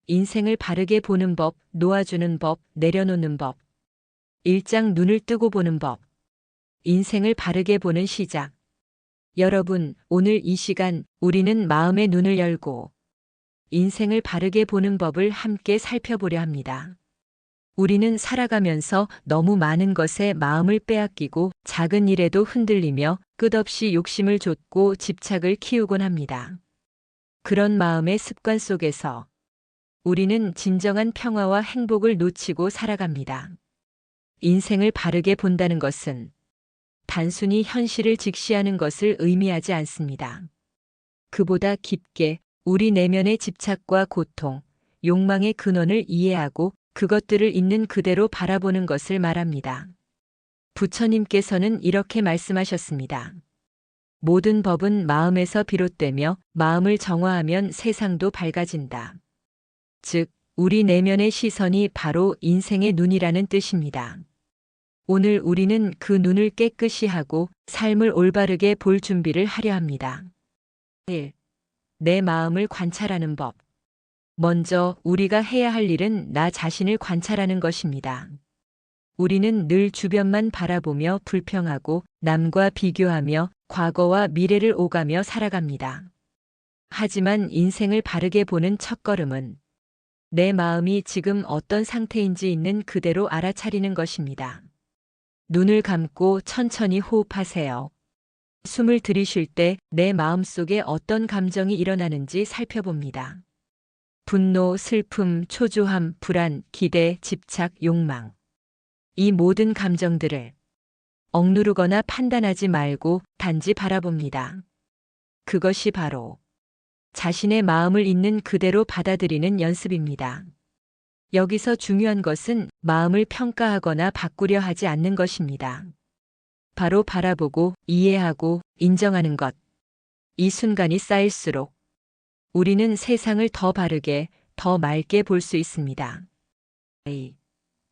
인생을 바르게 보는 법, 놓아주는 법, 내려놓는 법. 1장 눈을 뜨고 보는 법. 인생을 바르게 보는 시작. 여러분, 오늘 이 시간 우리는 마음의 눈을 열고 인생을 바르게 보는 법을 함께 살펴보려 합니다. 우리는 살아가면서 너무 많은 것에 마음을 빼앗기고 작은 일에도 흔들리며 끝없이 욕심을 좇고 집착을 키우곤 합니다. 그런 마음의 습관 속에서 우리는 진정한 평화와 행복을 놓치고 살아갑니다. 인생을 바르게 본다는 것은 단순히 현실을 직시하는 것을 의미하지 않습니다. 그보다 깊게 우리 내면의 집착과 고통, 욕망의 근원을 이해하고 그것들을 있는 그대로 바라보는 것을 말합니다. 부처님께서는 이렇게 말씀하셨습니다. 모든 법은 마음에서 비롯되며 마음을 정화하면 세상도 밝아진다. 즉, 우리 내면의 시선이 바로 인생의 눈이라는 뜻입니다. 오늘 우리는 그 눈을 깨끗이 하고 삶을 올바르게 볼 준비를 하려 합니다. 1. 내 마음을 관찰하는 법. 먼저 우리가 해야 할 일은 나 자신을 관찰하는 것입니다. 우리는 늘 주변만 바라보며 불평하고 남과 비교하며 과거와 미래를 오가며 살아갑니다. 하지만 인생을 바르게 보는 첫걸음은 내 마음이 지금 어떤 상태인지 있는 그대로 알아차리는 것입니다. 눈을 감고 천천히 호흡하세요. 숨을 들이쉴 때 내 마음속에 어떤 감정이 일어나는지 살펴봅니다. 분노, 슬픔, 초조함, 불안, 기대, 집착, 욕망. 이 모든 감정들을 억누르거나 판단하지 말고 단지 바라봅니다. 그것이 바로 자신의 마음을 있는 그대로 받아들이는 연습입니다. 여기서 중요한 것은 마음을 평가하거나 바꾸려 하지 않는 것입니다. 바로 바라보고 이해하고 인정하는 것. 이 순간이 쌓일수록 우리는 세상을 더 바르게, 더 맑게 볼 수 있습니다.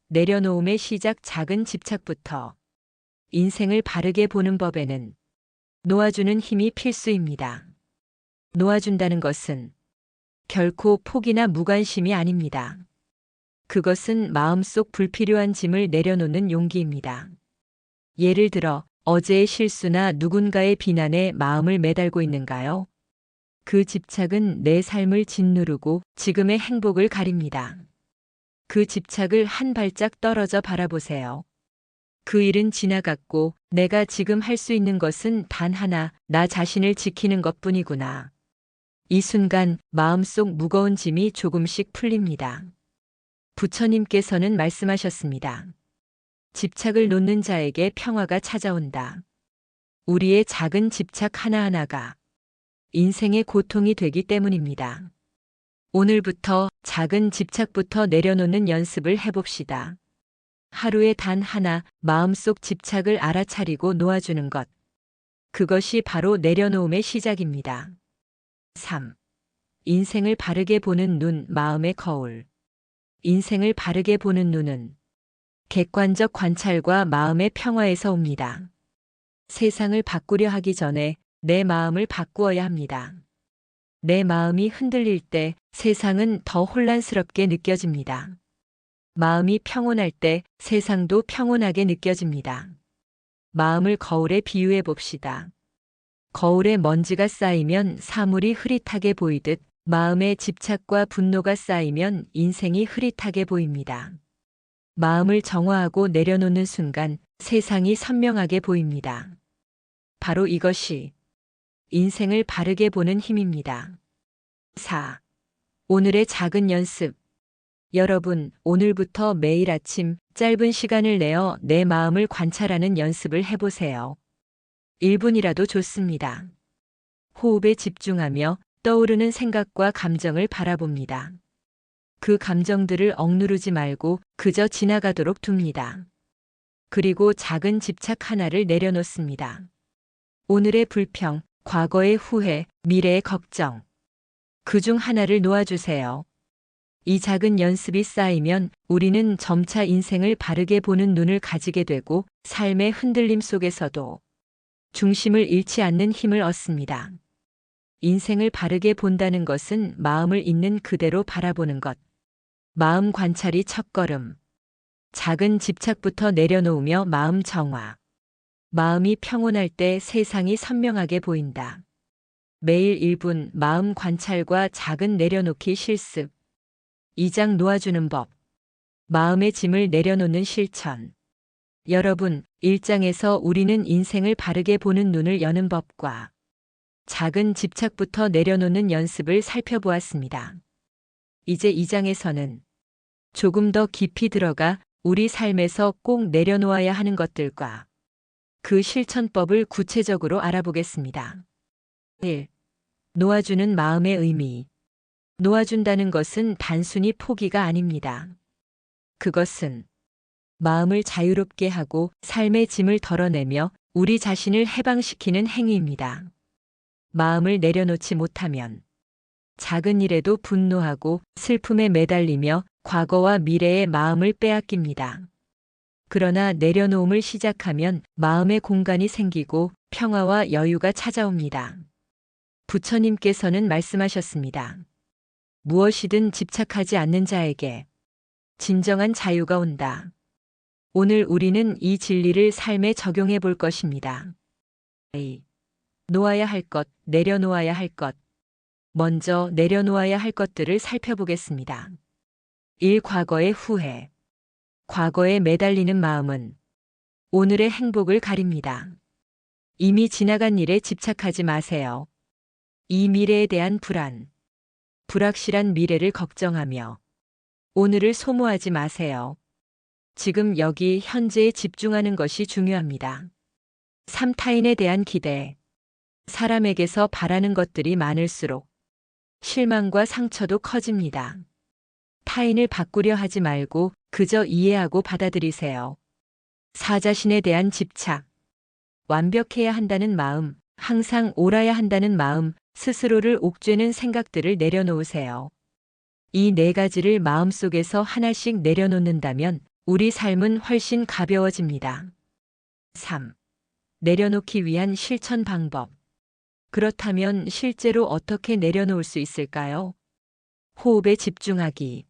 내려놓음의 시작. 작은 집착부터 인생을 바르게 보는 법에는 놓아주는 힘이 필수입니다. 놓아준다는 것은 결코 포기나 무관심이 아닙니다. 그것은 마음속 불필요한 짐을 내려놓는 용기입니다. 예를 들어 어제의 실수나 누군가의 비난에 마음을 매달고 있는가요? 그 집착은 내 삶을 짓누르고 지금의 행복을 가립니다. 그 집착을 한 발짝 떨어져 바라보세요. 그 일은 지나갔고 내가 지금 할 수 있는 것은 단 하나, 나 자신을 지키는 것뿐이구나. 이 순간 마음속 무거운 짐이 조금씩 풀립니다. 부처님께서는 말씀하셨습니다. 집착을 놓는 자에게 평화가 찾아온다. 우리의 작은 집착 하나하나가 인생의 고통이 되기 때문입니다. 오늘부터 작은 집착부터 내려놓는 연습을 해봅시다. 하루에 단 하나 마음속 집착을 알아차리고 놓아주는 것. 그것이 바로 내려놓음의 시작입니다. 3. 인생을 바르게 보는 눈, 마음의 거울. 인생을 바르게 보는 눈은 객관적 관찰과 마음의 평화에서 옵니다. 세상을 바꾸려 하기 전에 내 마음을 바꾸어야 합니다. 내 마음이 흔들릴 때 세상은 더 혼란스럽게 느껴집니다. 마음이 평온할 때 세상도 평온하게 느껴집니다. 마음을 거울에 비유해 봅시다. 거울에 먼지가 쌓이면 사물이 흐릿하게 보이듯 마음의 집착과 분노가 쌓이면 인생이 흐릿하게 보입니다. 마음을 정화하고 내려놓는 순간 세상이 선명하게 보입니다. 바로 이것이 인생을 바르게 보는 힘입니다. 4. 오늘의 작은 연습. 여러분, 오늘부터 매일 아침 짧은 시간을 내어 내 마음을 관찰하는 연습을 해보세요. 1분이라도 좋습니다. 호흡에 집중하며 떠오르는 생각과 감정을 바라봅니다. 그 감정들을 억누르지 말고 그저 지나가도록 둡니다. 그리고 작은 집착 하나를 내려놓습니다. 오늘의 불평, 과거의 후회, 미래의 걱정. 그중 하나를 놓아주세요. 이 작은 연습이 쌓이면 우리는 점차 인생을 바르게 보는 눈을 가지게 되고 삶의 흔들림 속에서도 중심을 잃지 않는 힘을 얻습니다. 인생을 바르게 본다는 것은 마음을 있는 그대로 바라보는 것. 마음 관찰이 첫걸음. 작은 집착부터 내려놓으며 마음 정화. 마음이 평온할 때 세상이 선명하게 보인다. 매일 1분 마음 관찰과 작은 내려놓기 실습. 2장 놓아주는 법. 마음의 짐을 내려놓는 실천. 여러분, 1장에서 우리는 인생을 바르게 보는 눈을 여는 법과 작은 집착부터 내려놓는 연습을 살펴보았습니다. 이제 2장에서는 조금 더 깊이 들어가 우리 삶에서 꼭 내려놓아야 하는 것들과 그 실천법을 구체적으로 알아보겠습니다. 1. 놓아주는 마음의 의미. 놓아준다는 것은 단순히 포기가 아닙니다. 그것은 마음을 자유롭게 하고 삶의 짐을 덜어내며 우리 자신을 해방시키는 행위입니다. 마음을 내려놓지 못하면 작은 일에도 분노하고 슬픔에 매달리며 과거와 미래의 마음을 빼앗깁니다. 그러나 내려놓음을 시작하면 마음의 공간이 생기고 평화와 여유가 찾아옵니다. 부처님께서는 말씀하셨습니다. 무엇이든 집착하지 않는 자에게 진정한 자유가 온다. 오늘 우리는 이 진리를 삶에 적용해 볼 것입니다. A. 놓아야 할 것, 내려놓아야 할 것. 먼저 내려놓아야 할 것들을 살펴보겠습니다. 1. 과거의 후회. 과거에 매달리는 마음은 오늘의 행복을 가립니다. 이미 지나간 일에 집착하지 마세요. 이 미래에 대한 불안, 불확실한 미래를 걱정하며 오늘을 소모하지 마세요. 지금 여기 현재에 집중하는 것이 중요합니다. 3. 타인에 대한 기대. 사람에게서 바라는 것들이 많을수록 실망과 상처도 커집니다. 타인을 바꾸려 하지 말고 그저 이해하고 받아들이세요. 4. 자신에 대한 집착. 완벽해야 한다는 마음, 항상 옳아야 한다는 마음, 스스로를 옥죄는 생각들을 내려놓으세요. 이 4가지를 마음속에서 하나씩 내려놓는다면 우리 삶은 훨씬 가벼워집니다. 3. 내려놓기 위한 실천 방법. 그렇다면 실제로 어떻게 내려놓을 수 있을까요? 호흡에 집중하기.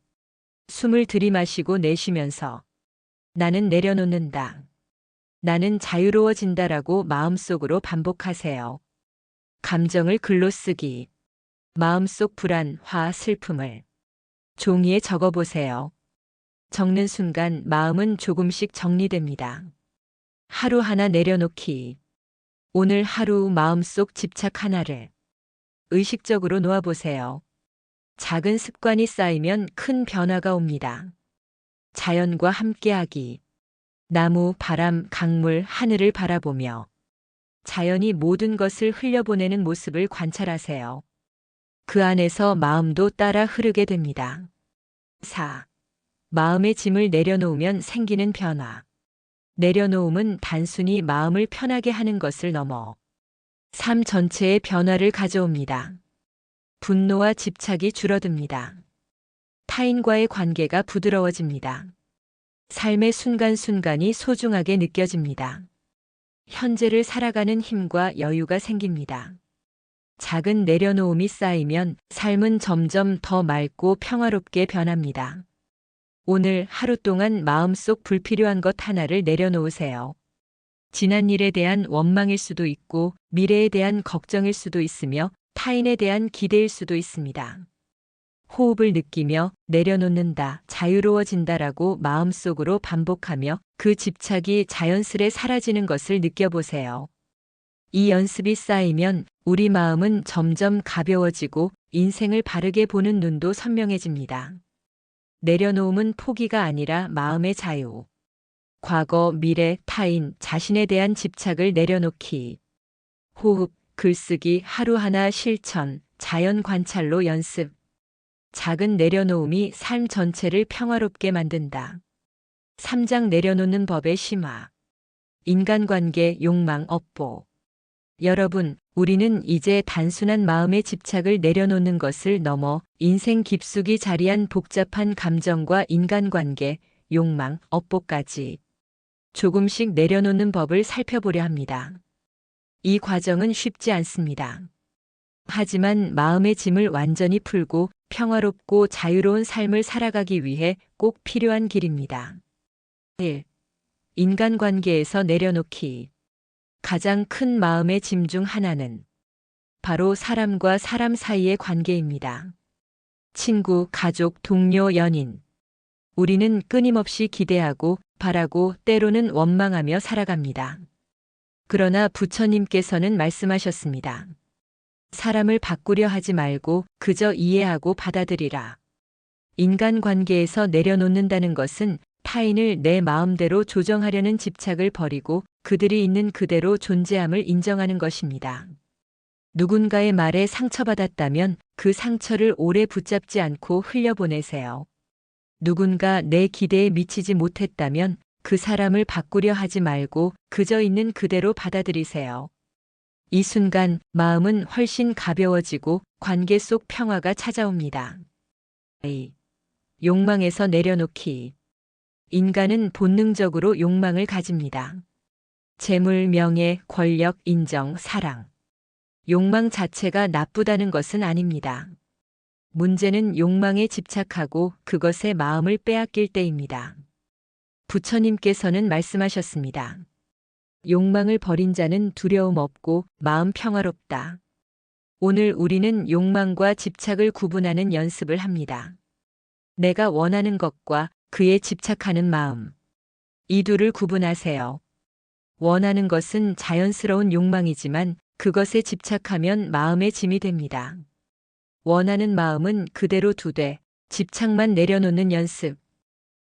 숨을 들이마시고 내쉬면서 나는 내려놓는다. 나는 자유로워진다라고 마음속으로 반복하세요. 감정을 글로 쓰기. 마음속 불안, 화, 슬픔을 종이에 적어보세요. 적는 순간 마음은 조금씩 정리됩니다. 하루 하나 내려놓기. 오늘 하루 마음속 집착 하나를 의식적으로 놓아보세요. 작은 습관이 쌓이면 큰 변화가 옵니다. 자연과 함께하기. 나무, 바람, 강물, 하늘을 바라보며 자연이 모든 것을 흘려보내는 모습을 관찰하세요. 그 안에서 마음도 따라 흐르게 됩니다. 4. 마음의 짐을 내려놓으면 생기는 변화. 내려놓음은 단순히 마음을 편하게 하는 것을 넘어 삶 전체의 변화를 가져옵니다. 분노와 집착이 줄어듭니다. 타인과의 관계가 부드러워집니다. 삶의 순간순간이 소중하게 느껴집니다. 현재를 살아가는 힘과 여유가 생깁니다. 작은 내려놓음이 쌓이면 삶은 점점 더 맑고 평화롭게 변합니다. 오늘 하루 동안 마음속 불필요한 것 하나를 내려놓으세요. 지난 일에 대한 원망일 수도 있고 미래에 대한 걱정일 수도 있으며 타인에 대한 기대일 수도 있습니다. 호흡을 느끼며 내려놓는다, 자유로워진다라고 마음속으로 반복하며 그 집착이 자연스레 사라지는 것을 느껴보세요. 이 연습이 쌓이면 우리 마음은 점점 가벼워지고 인생을 바르게 보는 눈도 선명해집니다. 내려놓음은 포기가 아니라 마음의 자유. 과거, 미래, 타인, 자신에 대한 집착을 내려놓기. 호흡, 글쓰기, 하루하나 실천, 자연 관찰로 연습. 작은 내려놓음이 삶 전체를 평화롭게 만든다. 3장 내려놓는 법의 심화. 인간관계, 욕망, 업보. 여러분, 우리는 이제 단순한 마음의 집착을 내려놓는 것을 넘어 인생 깊숙이 자리한 복잡한 감정과 인간관계, 욕망, 업보까지 조금씩 내려놓는 법을 살펴보려 합니다. 이 과정은 쉽지 않습니다. 하지만 마음의 짐을 완전히 풀고 평화롭고 자유로운 삶을 살아가기 위해 꼭 필요한 길입니다. 1. 인간관계에서 내려놓기. 가장 큰 마음의 짐 중 하나는 바로 사람과 사람 사이의 관계입니다. 친구, 가족, 동료, 연인. 우리는 끊임없이 기대하고 바라고 때로는 원망하며 살아갑니다. 그러나 부처님께서는 말씀하셨습니다. 사람을 바꾸려 하지 말고 그저 이해하고 받아들이라. 인간관계에서 내려놓는다는 것은 타인을 내 마음대로 조정하려는 집착을 버리고 그들이 있는 그대로 존재함을 인정하는 것입니다. 누군가의 말에 상처받았다면 그 상처를 오래 붙잡지 않고 흘려보내세요. 누군가 내 기대에 미치지 못했다면 그 사람을 바꾸려 하지 말고 그저 있는 그대로 받아들이세요. 이 순간 마음은 훨씬 가벼워지고 관계 속 평화가 찾아옵니다. 욕망에서 내려놓기. 인간은 본능적으로 욕망을 가집니다. 재물, 명예, 권력, 인정, 사랑. 욕망 자체가 나쁘다는 것은 아닙니다. 문제는 욕망에 집착하고 그것에 마음을 빼앗길 때입니다. 부처님께서는 말씀하셨습니다. 욕망을 버린 자는 두려움 없고 마음 평화롭다. 오늘 우리는 욕망과 집착을 구분하는 연습을 합니다. 내가 원하는 것과 그에 집착하는 마음. 이 둘을 구분하세요. 원하는 것은 자연스러운 욕망이지만 그것에 집착하면 마음의 짐이 됩니다. 원하는 마음은 그대로 두되 집착만 내려놓는 연습.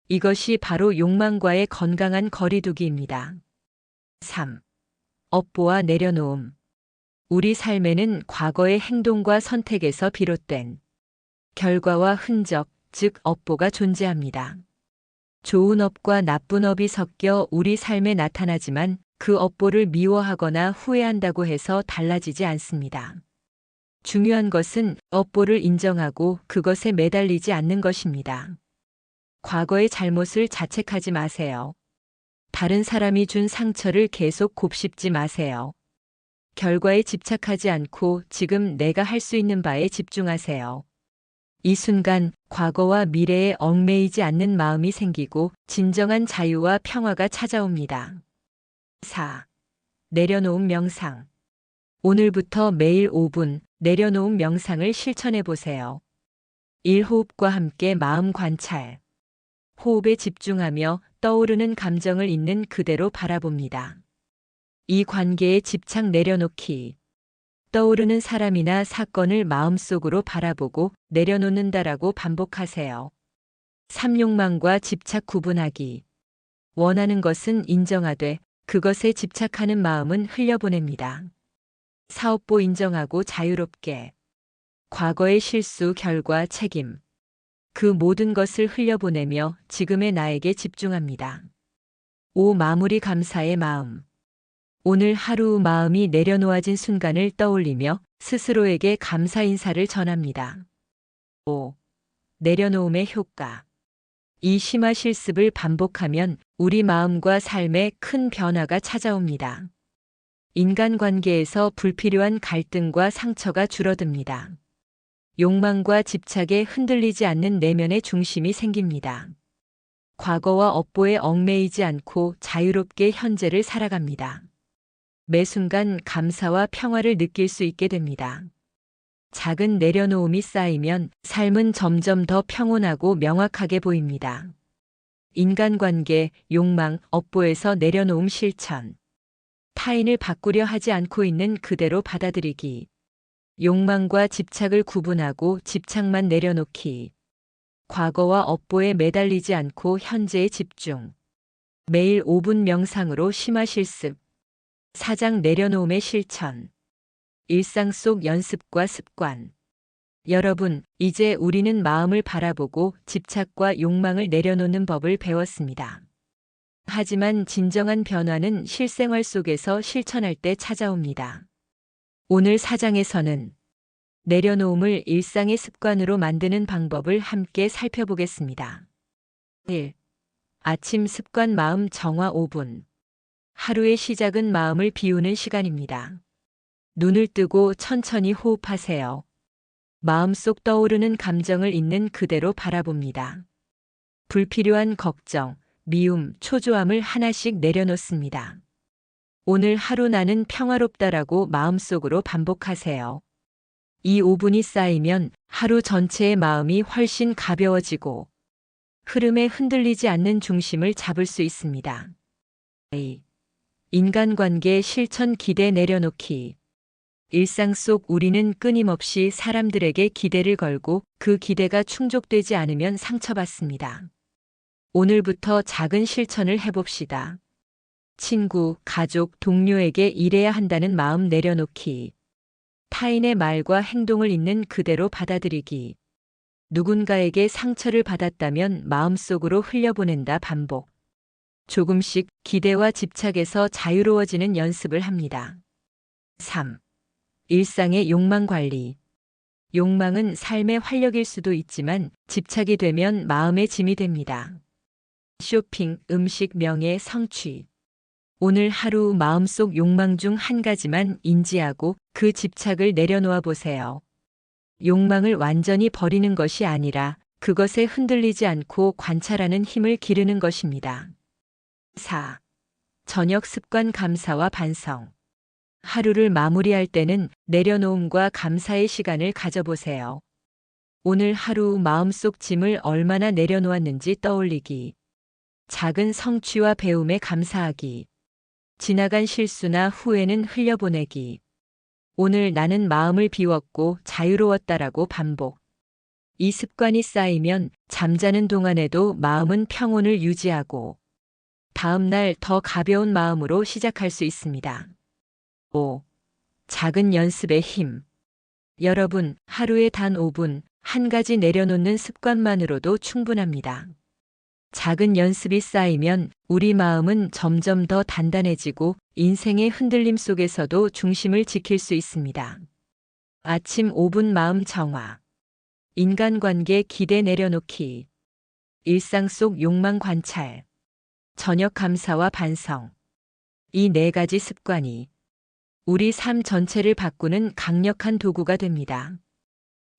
이것이 바로 욕망과의 건강한 거리두기입니다. 3. 업보와 내려놓음. 우리 삶에는 과거의 행동과 선택에서 비롯된 결과와 흔적, 즉 업보가 존재합니다. 좋은 업과 나쁜 업이 섞여 우리 삶에 나타나지만 그 업보를 미워하거나 후회한다고 해서 달라지지 않습니다. 중요한 것은 업보를 인정하고 그것에 매달리지 않는 것입니다. 과거의 잘못을 자책하지 마세요. 다른 사람이 준 상처를 계속 곱씹지 마세요. 결과에 집착하지 않고 지금 내가 할 수 있는 바에 집중하세요. 이 순간 과거와 미래에 얽매이지 않는 마음이 생기고 진정한 자유와 평화가 찾아옵니다. 4. 내려놓음 명상. 오늘부터 매일 5분 내려놓음 명상을 실천해 보세요. 1호흡과 함께 마음 관찰. 호흡에 집중하며 떠오르는 감정을 있는 그대로 바라봅니다. 이 관계에 집착 내려놓기. 떠오르는 사람이나 사건을 마음속으로 바라보고 내려놓는다라고 반복하세요. 3. 욕망과 집착 구분하기. 원하는 것은 인정하되 그것에 집착하는 마음은 흘려보냅니다. 4. 업보 인정하고 자유롭게. 과거의 실수, 결과, 책임. 그 모든 것을 흘려보내며 지금의 나에게 집중합니다. 5. 마무리 감사의 마음. 오늘 하루 마음이 내려놓아진 순간을 떠올리며 스스로에게 감사 인사를 전합니다. 5. 내려놓음의 효과. 이 심화 실습을 반복하면 우리 마음과 삶에 큰 변화가 찾아옵니다. 인간관계에서 불필요한 갈등과 상처가 줄어듭니다. 욕망과 집착에 흔들리지 않는 내면의 중심이 생깁니다. 과거와 업보에 얽매이지 않고 자유롭게 현재를 살아갑니다. 매 순간 감사와 평화를 느낄 수 있게 됩니다. 작은 내려놓음이 쌓이면 삶은 점점 더 평온하고 명확하게 보입니다. 인간관계, 욕망, 업보에서 내려놓음 실천. 타인을 바꾸려 하지 않고 있는 그대로 받아들이기. 욕망과 집착을 구분하고 집착만 내려놓기. 과거와 업보에 매달리지 않고 현재에 집중. 매일 5분 명상으로 심화 실습. 4장 내려놓음의 실천. 일상 속 연습과 습관. 여러분, 이제 우리는 마음을 바라보고 집착과 욕망을 내려놓는 법을 배웠습니다. 하지만 진정한 변화는 실생활 속에서 실천할 때 찾아옵니다. 오늘 4장에서는 내려놓음을 일상의 습관으로 만드는 방법을 함께 살펴보겠습니다. 1. 아침 습관 마음 정화 5분. 하루의 시작은 마음을 비우는 시간입니다. 눈을 뜨고 천천히 호흡하세요. 마음속 떠오르는 감정을 있는 그대로 바라봅니다. 불필요한 걱정, 미움, 초조함을 하나씩 내려놓습니다. 오늘 하루 나는 평화롭다라고 마음속으로 반복하세요. 이 5분이 쌓이면 하루 전체의 마음이 훨씬 가벼워지고 흐름에 흔들리지 않는 중심을 잡을 수 있습니다. 인간관계 실천 기대 내려놓기. 일상 속 우리는 끊임없이 사람들에게 기대를 걸고 그 기대가 충족되지 않으면 상처받습니다. 오늘부터 작은 실천을 해봅시다. 친구, 가족, 동료에게 이래야 한다는 마음 내려놓기. 타인의 말과 행동을 있는 그대로 받아들이기. 누군가에게 상처를 받았다면 마음속으로 흘려보낸다 반복. 조금씩 기대와 집착에서 자유로워지는 연습을 합니다. 3. 일상의 욕망 관리. 욕망은 삶의 활력일 수도 있지만 집착이 되면 마음의 짐이 됩니다. 쇼핑, 음식, 명예, 성취. 오늘 하루 마음속 욕망 중 한 가지만 인지하고 그 집착을 내려놓아 보세요. 욕망을 완전히 버리는 것이 아니라 그것에 흔들리지 않고 관찰하는 힘을 기르는 것입니다. 4. 저녁 습관 감사와 반성. 하루를 마무리할 때는 내려놓음과 감사의 시간을 가져보세요. 오늘 하루 마음속 짐을 얼마나 내려놓았는지 떠올리기. 작은 성취와 배움에 감사하기. 지나간 실수나 후회는 흘려보내기. 오늘 나는 마음을 비웠고 자유로웠다라고 반복. 이 습관이 쌓이면 잠자는 동안에도 마음은 평온을 유지하고 다음 날 더 가벼운 마음으로 시작할 수 있습니다. 5. 작은 연습의 힘. 여러분, 하루에 단 5분, 한 가지 내려놓는 습관만으로도 충분합니다. 작은 연습이 쌓이면 우리 마음은 점점 더 단단해지고 인생의 흔들림 속에서도 중심을 지킬 수 있습니다. 아침 5분 마음 정화. 인간관계 기대 내려놓기. 일상 속 욕망 관찰. 저녁 감사와 반성. 이 4가지 습관이 우리 삶 전체를 바꾸는 강력한 도구가 됩니다.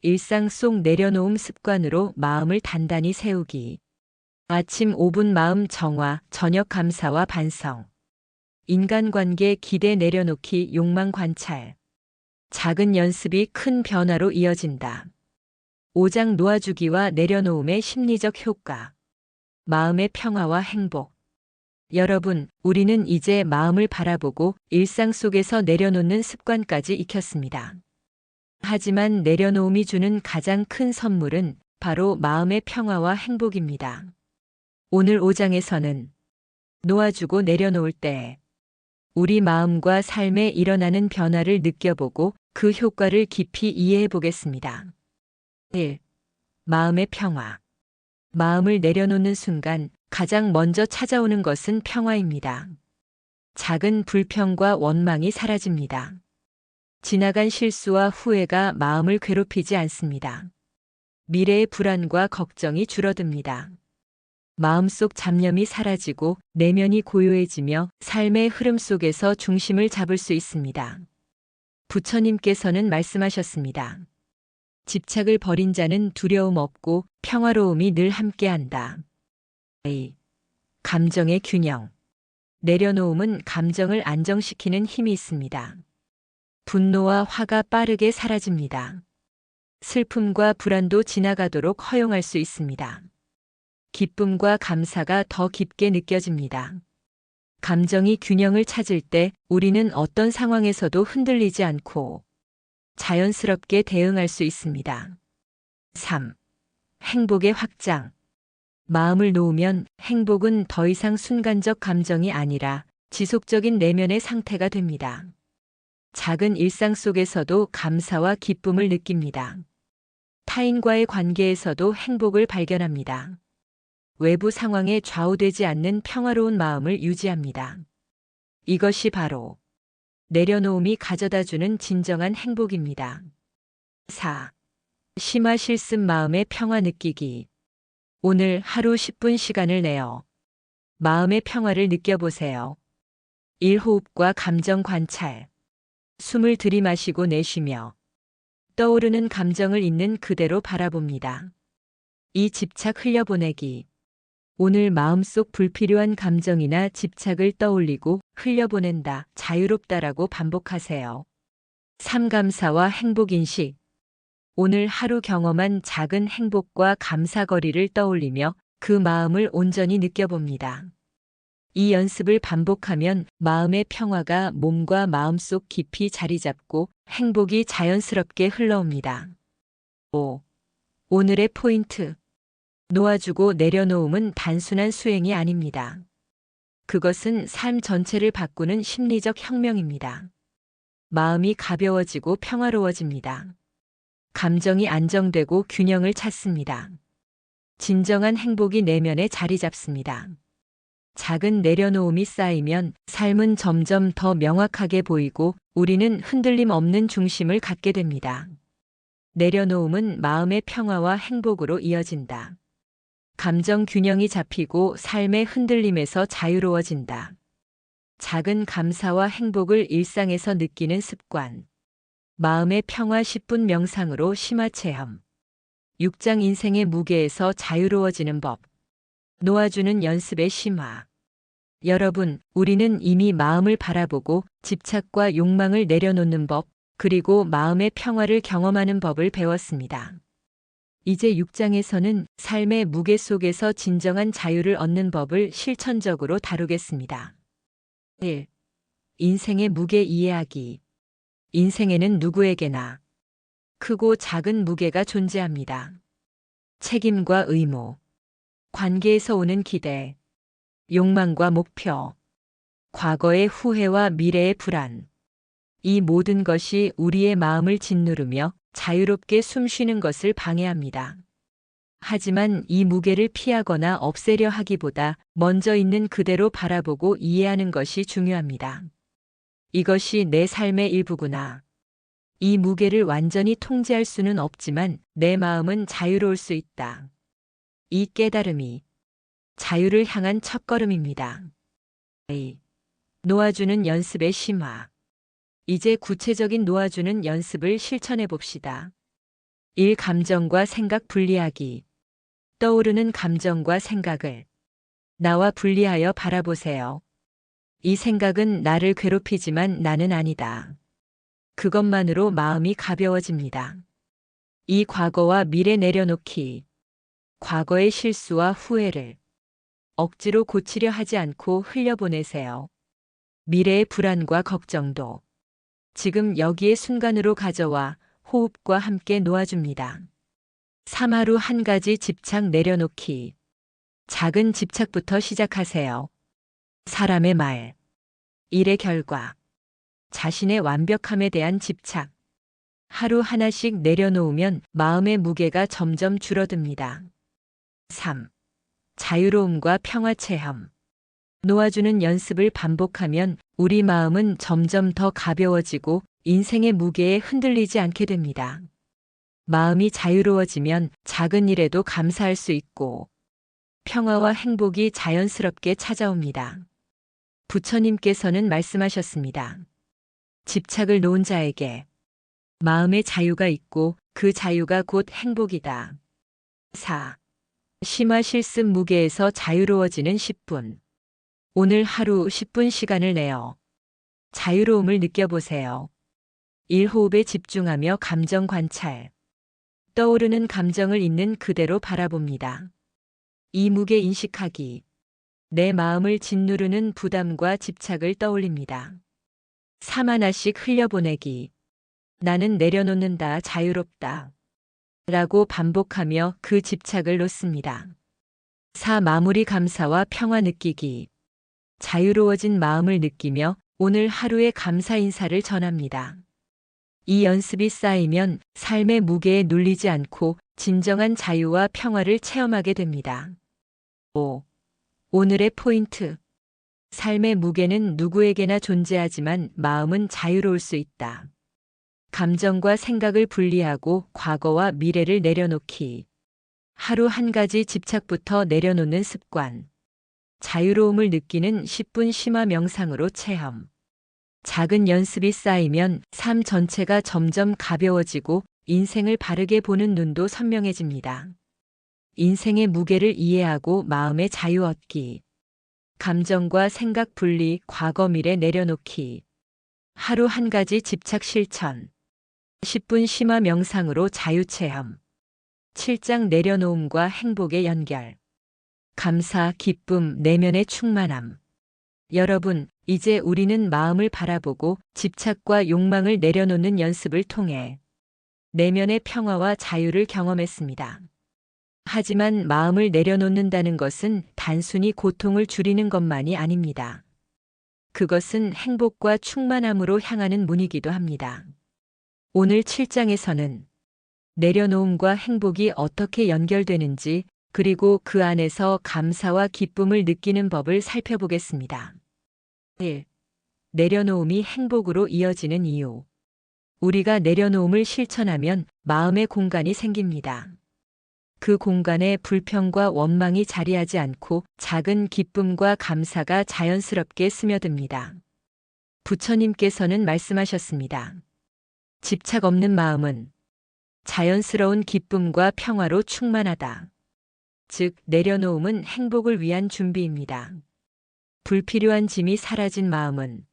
일상 속 내려놓음 습관으로 마음을 단단히 세우기. 아침 5분 마음 정화, 저녁 감사와 반성. 인간관계 기대 내려놓기, 욕망 관찰. 작은 연습이 큰 변화로 이어진다. 5장 놓아주기와 내려놓음의 심리적 효과. 마음의 평화와 행복. 여러분, 우리는 이제 마음을 바라보고 일상 속에서 내려놓는 습관까지 익혔습니다. 하지만 내려놓음이 주는 가장 큰 선물은 바로 마음의 평화와 행복입니다. 오늘 5장에서는 놓아주고 내려놓을 때 우리 마음과 삶에 일어나는 변화를 느껴보고 그 효과를 깊이 이해해 보겠습니다. 1. 마음의 평화. 마음을 내려놓는 순간 가장 먼저 찾아오는 것은 평화입니다. 작은 불평과 원망이 사라집니다. 지나간 실수와 후회가 마음을 괴롭히지 않습니다. 미래의 불안과 걱정이 줄어듭니다. 마음속 잡념이 사라지고 내면이 고요해지며 삶의 흐름 속에서 중심을 잡을 수 있습니다. 부처님께서는 말씀하셨습니다. 집착을 버린 자는 두려움 없고 평화로움이 늘 함께한다. 감정의 균형. 내려놓음은 감정을 안정시키는 힘이 있습니다. 분노와 화가 빠르게 사라집니다. 슬픔과 불안도 지나가도록 허용할 수 있습니다. 기쁨과 감사가 더 깊게 느껴집니다. 감정이 균형을 찾을 때 우리는 어떤 상황에서도 흔들리지 않고 자연스럽게 대응할 수 있습니다. 3. 행복의 확장. 마음을 놓으면 행복은 더 이상 순간적 감정이 아니라 지속적인 내면의 상태가 됩니다. 작은 일상 속에서도 감사와 기쁨을 느낍니다. 타인과의 관계에서도 행복을 발견합니다. 외부 상황에 좌우되지 않는 평화로운 마음을 유지합니다. 이것이 바로 내려놓음이 가져다주는 진정한 행복입니다. 4. 심화 실습 마음의 평화 느끼기. 오늘 하루 10분 시간을 내어 마음의 평화를 느껴보세요. 1. 호흡과 감정 관찰. 숨을 들이마시고 내쉬며 떠오르는 감정을 있는 그대로 바라봅니다. 이 집착 흘려보내기. 오늘 마음속 불필요한 감정이나 집착을 떠올리고 흘려보낸다, 자유롭다라고 반복하세요. 삼감사와 행복인식. 오늘 하루 경험한 작은 행복과 감사거리를 떠올리며 그 마음을 온전히 느껴봅니다. 이 연습을 반복하면 마음의 평화가 몸과 마음속 깊이 자리 잡고 행복이 자연스럽게 흘러옵니다. 5. 오늘의 포인트. 놓아주고 내려놓음은 단순한 수행이 아닙니다. 그것은 삶 전체를 바꾸는 심리적 혁명입니다. 마음이 가벼워지고 평화로워집니다. 감정이 안정되고 균형을 찾습니다. 진정한 행복이 내면에 자리 잡습니다. 작은 내려놓음이 쌓이면 삶은 점점 더 명확하게 보이고 우리는 흔들림 없는 중심을 갖게 됩니다. 내려놓음은 마음의 평화와 행복으로 이어진다. 감정 균형이 잡히고 삶의 흔들림에서 자유로워진다. 작은 감사와 행복을 일상에서 느끼는 습관. 마음의 평화 10분 명상으로 심화 체험. 6장 인생의 무게에서 자유로워지는 법. 놓아주는 연습의 심화. 여러분, 우리는 이미 마음을 바라보고 집착과 욕망을 내려놓는 법, 그리고 마음의 평화를 경험하는 법을 배웠습니다. 이제 6장에서는 삶의 무게 속에서 진정한 자유를 얻는 법을 실천적으로 다루겠습니다. 1. 인생의 무게 이해하기. 인생에는 누구에게나 크고 작은 무게가 존재합니다. 책임과 의무, 관계에서 오는 기대, 욕망과 목표, 과거의 후회와 미래의 불안. 이 모든 것이 우리의 마음을 짓누르며 자유롭게 숨쉬는 것을 방해합니다. 하지만 이 무게를 피하거나 없애려 하기보다 먼저 있는 그대로 바라보고 이해하는 것이 중요합니다. 이것이 내 삶의 일부구나. 이 무게를 완전히 통제할 수는 없지만 내 마음은 자유로울 수 있다. 이 깨달음이 자유를 향한 첫걸음입니다. 2. 놓아주는 연습의 심화. 이제 구체적인 놓아주는 연습을 실천해 봅시다. 1. 감정과 생각 분리하기. 떠오르는 감정과 생각을 나와 분리하여 바라보세요. 이 생각은 나를 괴롭히지만 나는 아니다. 그것만으로 마음이 가벼워집니다. 이 과거와 미래 내려놓기. 과거의 실수와 후회를 억지로 고치려 하지 않고 흘려보내세요. 미래의 불안과 걱정도 지금 여기의 순간으로 가져와 호흡과 함께 놓아줍니다. 3. 하루 한 가지 집착 내려놓기. 작은 집착부터 시작하세요. 사람의 말, 일의 결과, 자신의 완벽함에 대한 집착. 하루 하나씩 내려놓으면 마음의 무게가 점점 줄어듭니다. 3. 자유로움과 평화 체험. 놓아주는 연습을 반복하면 우리 마음은 점점 더 가벼워지고 인생의 무게에 흔들리지 않게 됩니다. 마음이 자유로워지면 작은 일에도 감사할 수 있고 평화와 행복이 자연스럽게 찾아옵니다. 부처님께서는 말씀하셨습니다. 집착을 놓은 자에게 마음의 자유가 있고 그 자유가 곧 행복이다. 4. 심화 실습 무게에서 자유로워지는 10분. 오늘 하루 10분 시간을 내어 자유로움을 느껴보세요. 1. 호흡에 집중하며 감정 관찰. 떠오르는 감정을 있는 그대로 바라봅니다. 2. 무게 인식하기. 내 마음을 짓누르는 부담과 집착을 떠올립니다. 3. 하나씩 흘려보내기. 나는 내려놓는다, 자유롭다. 라고 반복하며 그 집착을 놓습니다. 4. 마무리 감사와 평화 느끼기. 자유로워진 마음을 느끼며 오늘 하루의 감사 인사를 전합니다. 이 연습이 쌓이면 삶의 무게에 눌리지 않고 진정한 자유와 평화를 체험하게 됩니다. 5. 오늘의 포인트. 삶의 무게는 누구에게나 존재하지만 마음은 자유로울 수 있다. 감정과 생각을 분리하고 과거와 미래를 내려놓기. 하루 한 가지 집착부터 내려놓는 습관. 자유로움을 느끼는 10분 심화 명상으로 체험. 작은 연습이 쌓이면 삶 전체가 점점 가벼워지고 인생을 바르게 보는 눈도 선명해집니다. 인생의 무게를 이해하고 마음의 자유 얻기. 감정과 생각 분리, 과거 미래 내려놓기. 하루 한 가지 집착 실천. 10분 심화 명상으로 자유 체험. 7장 내려놓음과 행복의 연결. 감사, 기쁨, 내면의 충만함. 여러분, 이제 우리는 마음을 바라보고 집착과 욕망을 내려놓는 연습을 통해 내면의 평화와 자유를 경험했습니다. 하지만 마음을 내려놓는다는 것은 단순히 고통을 줄이는 것만이 아닙니다. 그것은 행복과 충만함으로 향하는 문이기도 합니다. 오늘 7장에서는 내려놓음과 행복이 어떻게 연결되는지, 그리고 그 안에서 감사와 기쁨을 느끼는 법을 살펴보겠습니다. 1. 내려놓음이 행복으로 이어지는 이유. 우리가 내려놓음을 실천하면 마음의 공간이 생깁니다. 그 공간에 불평과 원망이 자리하지 않고 작은 기쁨과 감사가 자연스럽게 스며듭니다. 부처님께서는 말씀하셨습니다. 집착 없는 마음은 자연스러운 기쁨과 평화로 충만하다. 즉, 내려놓음은 행복을 위한 준비입니다. 불필요한 짐이 사라진 마음은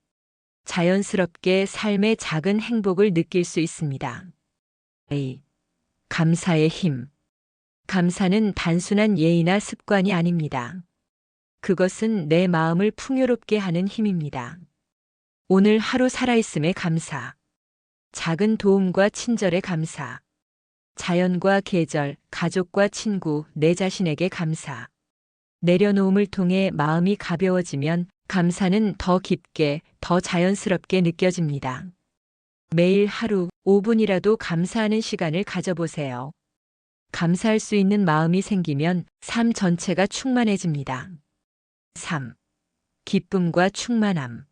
자연스럽게 삶의 작은 행복을 느낄 수 있습니다. A. 감사의 힘. 감사는 단순한 예의나 습관이 아닙니다. 그것은 내 마음을 풍요롭게 하는 힘입니다. 오늘 하루 살아있음에 감사. 작은 도움과 친절에 감사. 자연과 계절, 가족과 친구, 내 자신에게 감사. 내려놓음을 통해 마음이 가벼워지면 감사는 더 깊게, 더 자연스럽게 느껴집니다. 매일 하루 5분이라도 감사하는 시간을 가져보세요. 감사할 수 있는 마음이 생기면 삶 전체가 충만해집니다. 3. 기쁨과 충만함.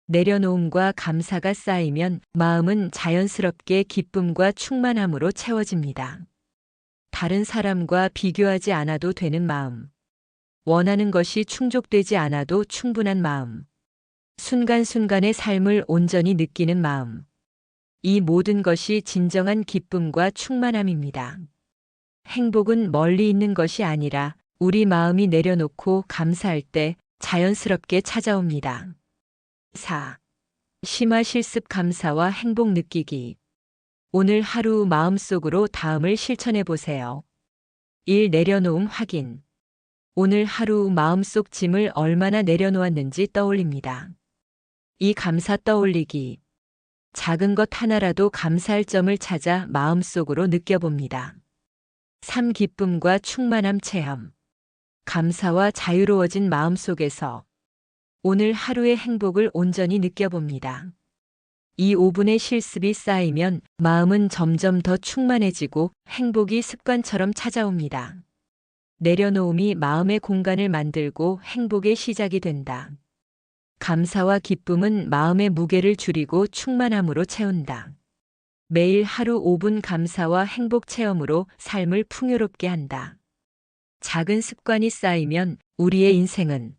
내려놓음과 감사가 쌓이면 마음은 자연스럽게 기쁨과 충만함으로 채워집니다. 다른 사람과 비교하지 않아도 되는 마음. 원하는 것이 충족되지 않아도 충분한 마음. 순간순간의 삶을 온전히 느끼는 마음. 이 모든 것이 진정한 기쁨과 충만함입니다. 행복은 멀리 있는 것이 아니라 우리 마음이 내려놓고 감사할 때 자연스럽게 찾아옵니다. 4. 심화 실습 감사와 행복 느끼기. 오늘 하루 마음속으로 다음을 실천해 보세요. 1. 내려놓음 확인. 오늘 하루 마음속 짐을 얼마나 내려놓았는지 떠올립니다. 2. 감사 떠올리기. 작은 것 하나라도 감사할 점을 찾아 마음속으로 느껴봅니다. 3. 기쁨과 충만함 체험. 감사와 자유로워진 마음 속에서 오늘 하루의 행복을 온전히 느껴봅니다. 이 5분의 실습이 쌓이면 마음은 점점 더 충만해지고 행복이 습관처럼 찾아옵니다. 내려놓음이 마음의 공간을 만들고 행복의 시작이 된다. 감사와 기쁨은 마음의 무게를 줄이고 충만함으로 채운다. 매일 하루 5분 감사와 행복 체험으로 삶을 풍요롭게 한다. 작은 습관이 쌓이면 우리의 인생은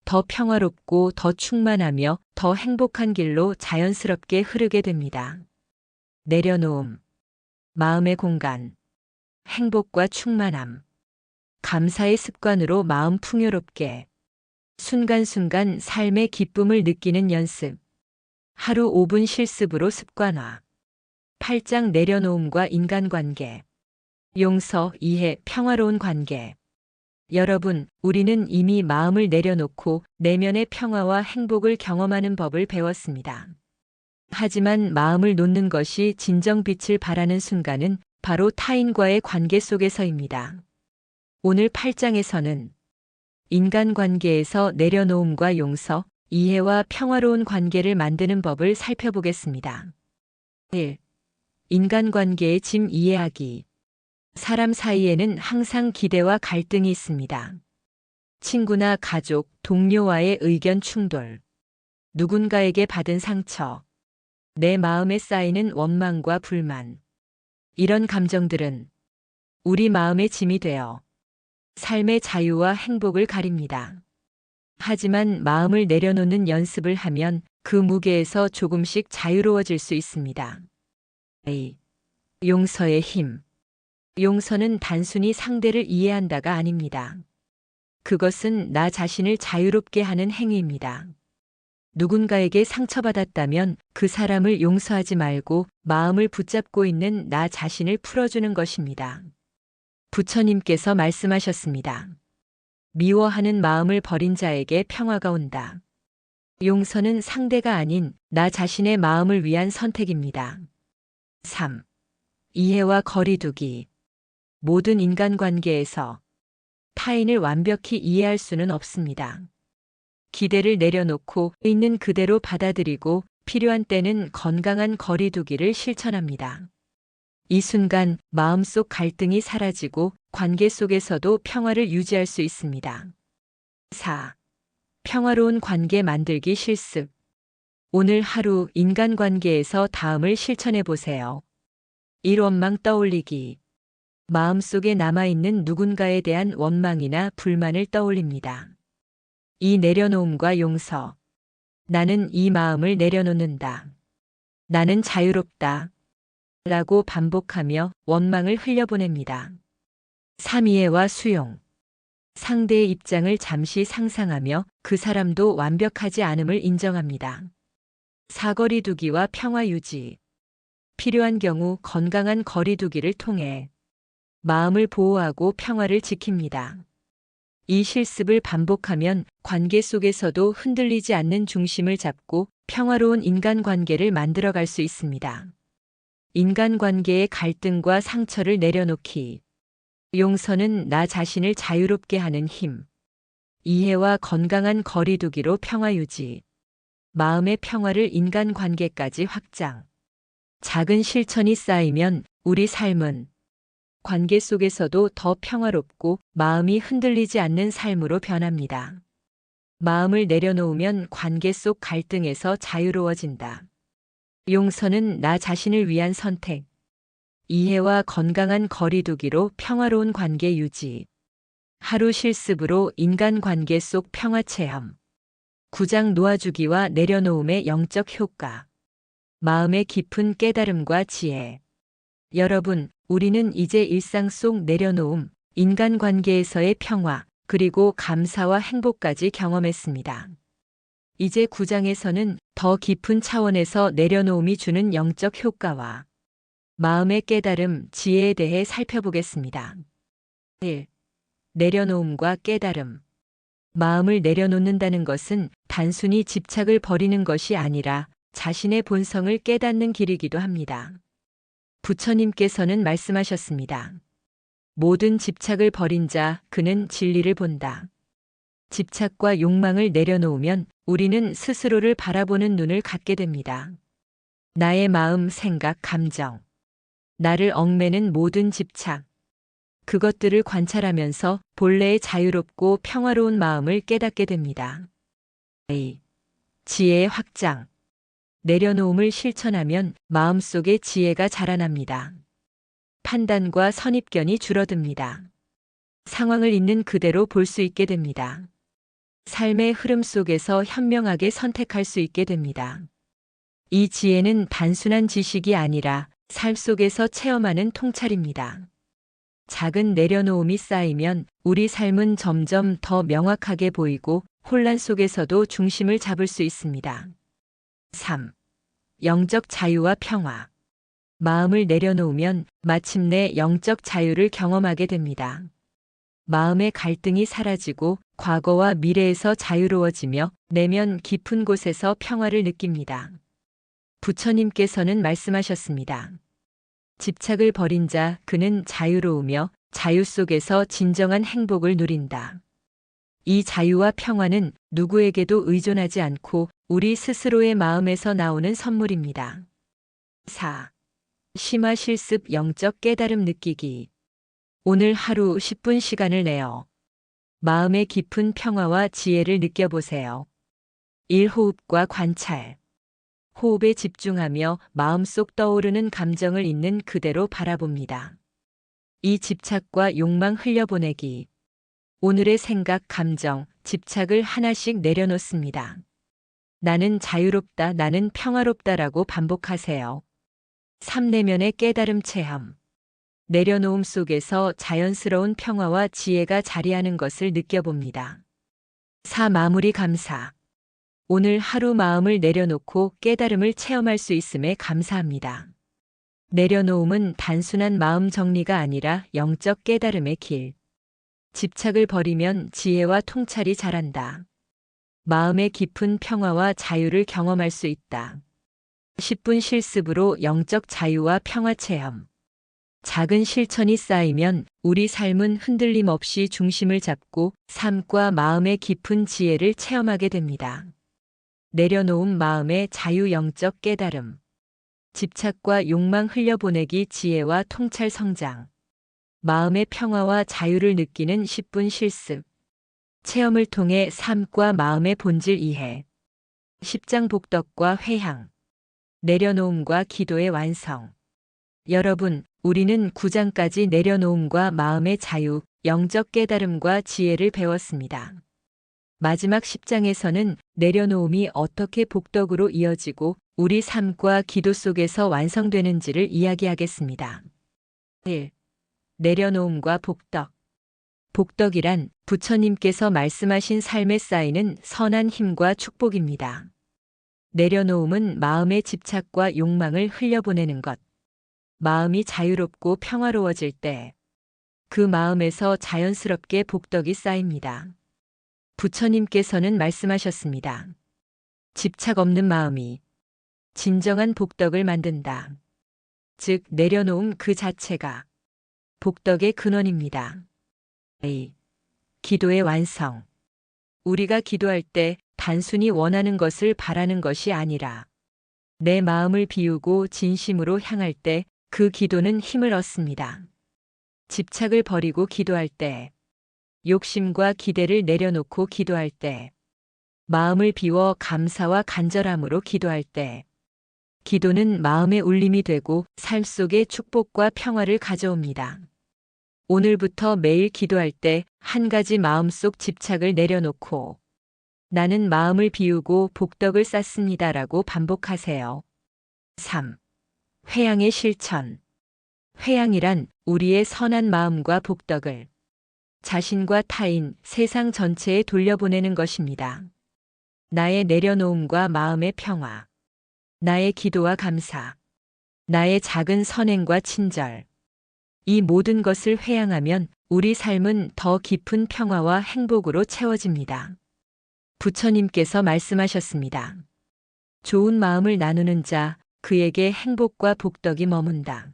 더 평화롭고 더 충만하며 더 행복한 길로 자연스럽게 흐르게 됩니다. 내려놓음, 마음의 공간, 행복과 충만함, 감사의 습관으로 마음 풍요롭게, 순간순간 삶의 기쁨을 느끼는 연습, 하루 5분 실습으로 습관화. 8장 내려놓음과 인간관계. 용서, 이해, 평화로운 관계. 여러분, 우리는 이미 마음을 내려놓고 내면의 평화와 행복을 경험하는 법을 배웠습니다. 하지만 마음을 놓는 것이 진정 빛을 발하는 순간은 바로 타인과의 관계 속에서입니다. 오늘 8장에서는 인간관계에서 내려놓음과 용서, 이해와 평화로운 관계를 만드는 법을 살펴보겠습니다. 1. 인간관계의 짐 이해하기. 사람 사이에는 항상 기대와 갈등이 있습니다. 친구나 가족, 동료와의 의견 충돌, 누군가에게 받은 상처, 내 마음에 쌓이는 원망과 불만. 이런 감정들은 우리 마음의 짐이 되어 삶의 자유와 행복을 가립니다. 하지만 마음을 내려놓는 연습을 하면 그 무게에서 조금씩 자유로워질 수 있습니다. A. 용서의 힘. 용서는 단순히 상대를 이해한다가 아닙니다. 그것은 나 자신을 자유롭게 하는 행위입니다. 누군가에게 상처받았다면 그 사람을 용서하지 말고 마음을 붙잡고 있는 나 자신을 풀어주는 것입니다. 부처님께서 말씀하셨습니다. 미워하는 마음을 버린 자에게 평화가 온다. 용서는 상대가 아닌 나 자신의 마음을 위한 선택입니다. 3. 이해와 거리두기. 모든 인간관계에서 타인을 완벽히 이해할 수는 없습니다. 기대를 내려놓고 있는 그대로 받아들이고 필요한 때는 건강한 거리두기를 실천합니다. 이 순간 마음속 갈등이 사라지고 관계 속에서도 평화를 유지할 수 있습니다. 4. 평화로운 관계 만들기 실습. 오늘 하루 인간관계에서 다음을 실천해 보세요. 1. 원망 떠올리기. 마음속에 남아있는 누군가에 대한 원망이나 불만을 떠올립니다. 2. 내려놓음과 용서. 나는 이 마음을 내려놓는다. 나는 자유롭다. 라고 반복하며 원망을 흘려보냅니다. 3. 이해와 수용. 상대의 입장을 잠시 상상하며 그 사람도 완벽하지 않음을 인정합니다. 4. 거리두기와 평화 유지. 필요한 경우 건강한 거리두기를 통해 마음을 보호하고 평화를 지킵니다. 이 실습을 반복하면 관계 속에서도 흔들리지 않는 중심을 잡고 평화로운 인간관계를 만들어갈 수 있습니다. 인간관계의 갈등과 상처를 내려놓기. 용서는 나 자신을 자유롭게 하는 힘. 이해와 건강한 거리두기로 평화 유지. 마음의 평화를 인간관계까지 확장. 작은 실천이 쌓이면 우리 삶은 관계 속에서도 더 평화롭고 마음이 흔들리지 않는 삶으로 변합니다. 마음을 내려놓으면 관계 속 갈등에서 자유로워진다. 용서는 나 자신을 위한 선택. 이해와 건강한 거리두기로 평화로운 관계 유지. 하루 실습으로 인간관계 속 평화 체험. 9장 놓아주기와 내려놓음의 영적 효과. 마음의 깊은 깨달음과 지혜. 여러분, 우리는 이제 일상 속 내려놓음, 인간관계에서의 평화, 그리고 감사와 행복까지 경험했습니다. 이제 9장에서는 더 깊은 차원에서 내려놓음이 주는 영적 효과와 마음의 깨달음, 지혜에 대해 살펴보겠습니다. 1. 내려놓음과 깨달음. 마음을 내려놓는다는 것은 단순히 집착을 버리는 것이 아니라 자신의 본성을 깨닫는 길이기도 합니다. 부처님께서는 말씀하셨습니다. 모든 집착을 버린 자, 그는 진리를 본다. 집착과 욕망을 내려놓으면 우리는 스스로를 바라보는 눈을 갖게 됩니다. 나의 마음, 생각, 감정. 나를 얽매는 모든 집착. 그것들을 관찰하면서 본래의 자유롭고 평화로운 마음을 깨닫게 됩니다. 2. 지혜의 확장. 내려놓음을 실천하면 마음속에 지혜가 자라납니다. 판단과 선입견이 줄어듭니다. 상황을 있는 그대로 볼 수 있게 됩니다. 삶의 흐름 속에서 현명하게 선택할 수 있게 됩니다. 이 지혜는 단순한 지식이 아니라 삶 속에서 체험하는 통찰입니다. 작은 내려놓음이 쌓이면 우리 삶은 점점 더 명확하게 보이고 혼란 속에서도 중심을 잡을 수 있습니다. 3. 영적 자유와 평화. 마음을 내려놓으면 마침내 영적 자유를 경험하게 됩니다. 마음의 갈등이 사라지고 과거와 미래에서 자유로워지며 내면 깊은 곳에서 평화를 느낍니다. 부처님께서는 말씀하셨습니다. 집착을 버린 자, 그는 자유로우며 자유 속에서 진정한 행복을 누린다. 이 자유와 평화는 누구에게도 의존하지 않고 우리 스스로의 마음에서 나오는 선물입니다. 4. 심화 실습 영적 깨달음 느끼기. 오늘 하루 10분 시간을 내어 마음의 깊은 평화와 지혜를 느껴보세요. 1. 호흡과 관찰. 호흡에 집중하며 마음속 떠오르는 감정을 있는 그대로 바라봅니다. 2. 집착과 욕망 흘려보내기. 오늘의 생각, 감정, 집착을 하나씩 내려놓습니다. 나는 자유롭다, 나는 평화롭다라고 반복하세요. 삶 내면의 깨달음 체험. 내려놓음 속에서 자연스러운 평화와 지혜가 자리하는 것을 느껴봅니다. 4. 마무리 감사. 오늘 하루 마음을 내려놓고 깨달음을 체험할 수 있음에 감사합니다. 내려놓음은 단순한 마음 정리가 아니라 영적 깨달음의 길. 집착을 버리면 지혜와 통찰이 자란다. 마음의 깊은 평화와 자유를 경험할 수 있다. 10분 실습으로 영적 자유와 평화 체험. 작은 실천이 쌓이면 우리 삶은 흔들림 없이 중심을 잡고 삶과 마음의 깊은 지혜를 체험하게 됩니다. 내려놓은 마음의 자유, 영적 깨달음. 집착과 욕망 흘려보내기, 지혜와 통찰 성장. 마음의 평화와 자유를 느끼는 10분 실습. 체험을 통해 삶과 마음의 본질 이해. 10장 복덕과 회향. 내려놓음과 기도의 완성. 여러분, 우리는 9장까지 내려놓음과 마음의 자유, 영적 깨달음과 지혜를 배웠습니다. 마지막 10장에서는 내려놓음이 어떻게 복덕으로 이어지고 우리 삶과 기도 속에서 완성되는지를 이야기하겠습니다. 1. 내려놓음과 복덕. 복덕이란 부처님께서 말씀하신 삶에 쌓이는 선한 힘과 축복입니다. 내려놓음은 마음의 집착과 욕망을 흘려보내는 것. 마음이 자유롭고 평화로워질 때 그 마음에서 자연스럽게 복덕이 쌓입니다. 부처님께서는 말씀하셨습니다. 집착 없는 마음이 진정한 복덕을 만든다. 즉, 내려놓음 그 자체가 복덕의 근원입니다. A. 기도의 완성. 우리가 기도할 때 단순히 원하는 것을 바라는 것이 아니라 내 마음을 비우고 진심으로 향할 때 그 기도는 힘을 얻습니다. 집착을 버리고 기도할 때, 욕심과 기대를 내려놓고 기도할 때, 마음을 비워 감사와 간절함으로 기도할 때, 기도는 마음의 울림이 되고 삶 속에 축복과 평화를 가져옵니다. 오늘부터 매일 기도할 때 한 가지 마음속 집착을 내려놓고 나는 마음을 비우고 복덕을 쌓습니다라고 반복하세요. 3. 회향의 실천. 회향이란 우리의 선한 마음과 복덕을 자신과 타인, 세상 전체에 돌려보내는 것입니다. 나의 내려놓음과 마음의 평화, 나의 기도와 감사, 나의 작은 선행과 친절. 이 모든 것을 회향하면 우리 삶은 더 깊은 평화와 행복으로 채워집니다. 부처님께서 말씀하셨습니다. 좋은 마음을 나누는 자, 그에게 행복과 복덕이 머문다.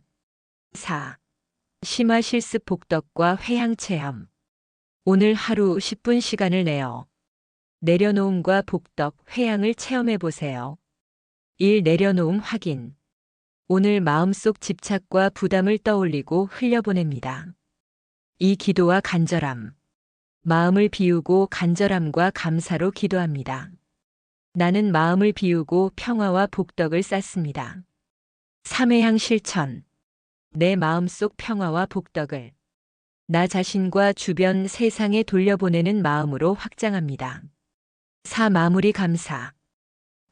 4. 심화 실습 복덕과 회향 체험. 오늘 하루 10분 시간을 내어 내려놓음과 복덕, 회향을 체험해 보세요. 1. 내려놓음 확인. 오늘 마음속 집착과 부담을 떠올리고 흘려보냅니다. 2. 기도와 간절함. 마음을 비우고 간절함과 감사로 기도합니다. 나는 마음을 비우고 평화와 복덕을 쌓습니다. 3. 회향 실천. 내 마음속 평화와 복덕을 나 자신과 주변 세상에 돌려보내는 마음으로 확장합니다. 4. 마무리 감사.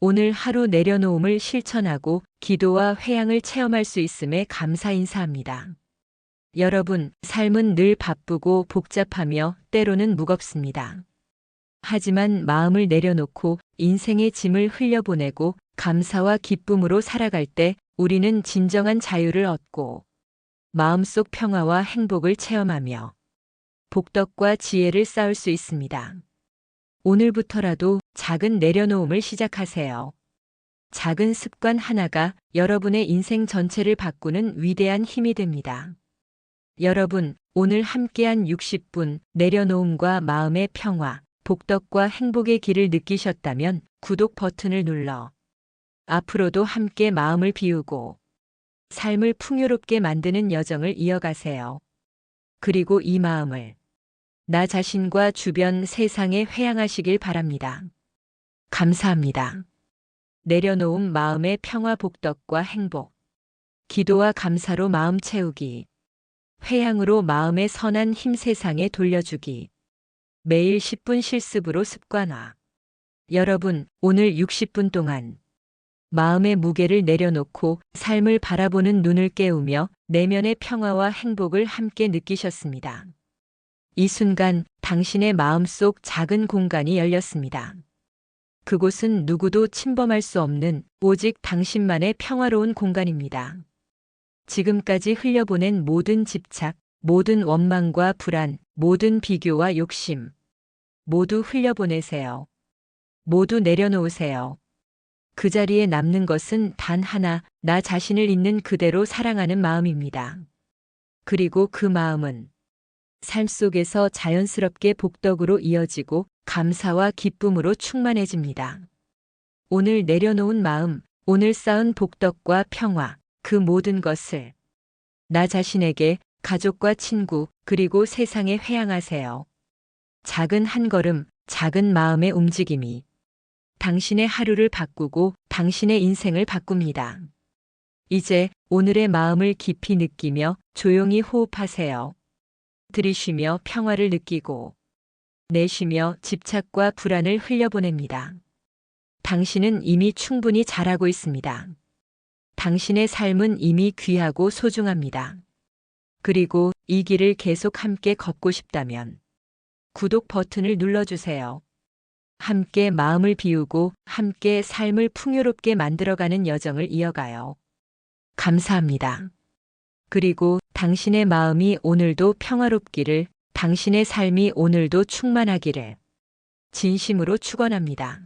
오늘 하루 내려놓음을 실천하고 기도와 회향을 체험할 수 있음에 감사 인사합니다. 여러분, 삶은 늘 바쁘고 복잡하며 때로는 무겁습니다. 하지만 마음을 내려놓고 인생의 짐을 흘려보내고 감사와 기쁨으로 살아갈 때 우리는 진정한 자유를 얻고 마음속 평화와 행복을 체험하며 복덕과 지혜를 쌓을 수 있습니다. 오늘부터라도 작은 내려놓음을 시작하세요. 작은 습관 하나가 여러분의 인생 전체를 바꾸는 위대한 힘이 됩니다. 여러분, 오늘 함께한 60분 내려놓음과 마음의 평화, 복덕과 행복의 길을 느끼셨다면 구독 버튼을 눌러 앞으로도 함께 마음을 비우고 삶을 풍요롭게 만드는 여정을 이어가세요. 그리고 이 마음을 나 자신과 주변 세상에 회향하시길 바랍니다. 감사합니다. 내려놓은 마음의 평화, 복덕과 행복. 기도와 감사로 마음 채우기. 회향으로 마음의 선한 힘 세상에 돌려주기. 매일 10분 실습으로 습관화. 여러분, 오늘 60분 동안 마음의 무게를 내려놓고 삶을 바라보는 눈을 깨우며 내면의 평화와 행복을 함께 느끼셨습니다. 이 순간 당신의 마음속 작은 공간이 열렸습니다. 그곳은 누구도 침범할 수 없는 오직 당신만의 평화로운 공간입니다. 지금까지 흘려보낸 모든 집착, 모든 원망과 불안, 모든 비교와 욕심, 모두 흘려보내세요. 모두 내려놓으세요. 그 자리에 남는 것은 단 하나, 나 자신을 있는 그대로 사랑하는 마음입니다. 그리고 그 마음은 삶 속에서 자연스럽게 복덕으로 이어지고 감사와 기쁨으로 충만해집니다. 오늘 내려놓은 마음, 오늘 쌓은 복덕과 평화, 그 모든 것을 나 자신에게, 가족과 친구, 그리고 세상에 회양하세요. 작은 한 걸음, 작은 마음의 움직임이 당신의 하루를 바꾸고 당신의 인생을 바꿉니다. 이제 오늘의 마음을 깊이 느끼며 조용히 호흡하세요. 들이쉬며 평화를 느끼고 내쉬며 집착과 불안을 흘려보냅니다. 당신은 이미 충분히 잘하고 있습니다. 당신의 삶은 이미 귀하고 소중합니다. 그리고 이 길을 계속 함께 걷고 싶다면 구독 버튼을 눌러주세요. 함께 마음을 비우고 함께 삶을 풍요롭게 만들어가는 여정을 이어가요. 감사합니다. 그리고 당신의 마음이 오늘도 평화롭기를, 당신의 삶이 오늘도 충만하기를 진심으로 축원합니다.